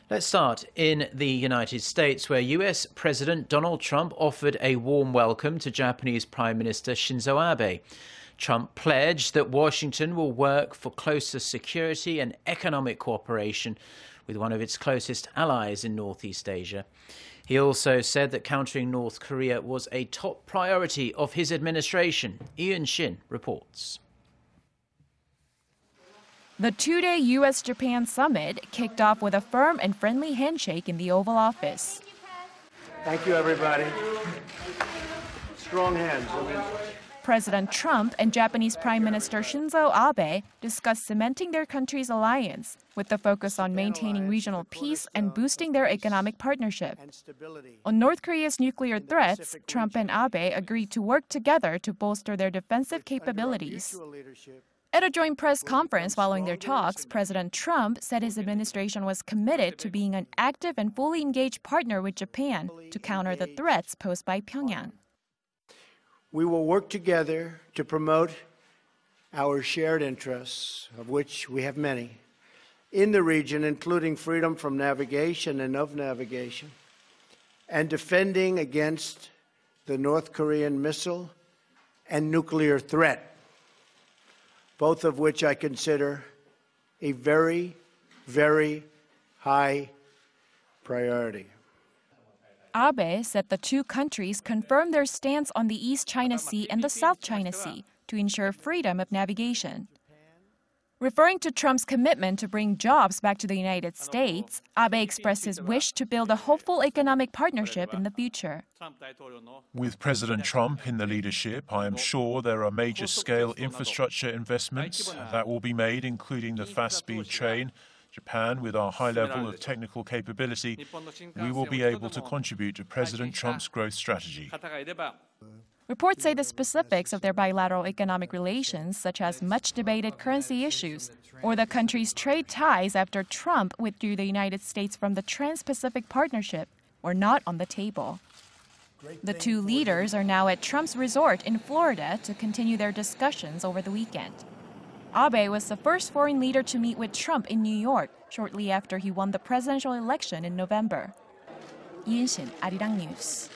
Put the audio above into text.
Let's start in the United States, where U.S. President Donald Trump offered a warm welcome to Japanese Prime Minister Shinzo Abe. Trump pledged that Washington will work for closer security and economic cooperation with one of its closest allies in Northeast Asia. He also said that countering North Korea was a top priority of his administration. Unshin reports. The two-day U.S. Japan summit kicked off with a firm and friendly handshake in the Oval Office. Thank you, everybody. Strong hands. President Trump and Japanese Prime Minister Shinzo Abe discussed cementing their country's alliance with the focus on maintaining regional peace and boosting their economic partnership. On North Korea's nuclear threats, Trump and Abe agreed to work together to bolster their defensive capabilities. At a joint press conference following their talks, President Trump said his administration was committed to being an active and fully engaged partner with Japan to counter the threats posed by Pyongyang. We will work together to promote our shared interests, of which we have many, in the region, including freedom from navigation and of navigation, and defending against the North Korean missile and nuclear threat, both of which I consider a very, very high priority. Abe said the two countries confirmed their stance on the East China Sea and the South China Sea to ensure freedom of navigation. Referring to Trump's commitment to bring jobs back to the United States, Abe expressed his wish to build a hopeful economic partnership in the future. With President Trump in the leadership, I am sure there are major-scale infrastructure investments that will be made, including the fast-speed train. Japan, with our high level of technical capability, we will be able to contribute to President Trump's growth strategy. Reports say the specifics of their bilateral economic relations, such as much-debated currency issues, or the country's trade ties after Trump withdrew the United States from the Trans-Pacific Partnership, were not on the table. The two leaders are now at Trump's resort in Florida to continue their discussions over the weekend. Abe was the first foreign leader to meet with Trump in New York shortly after he won the presidential election in November. Unshin, Arirang News.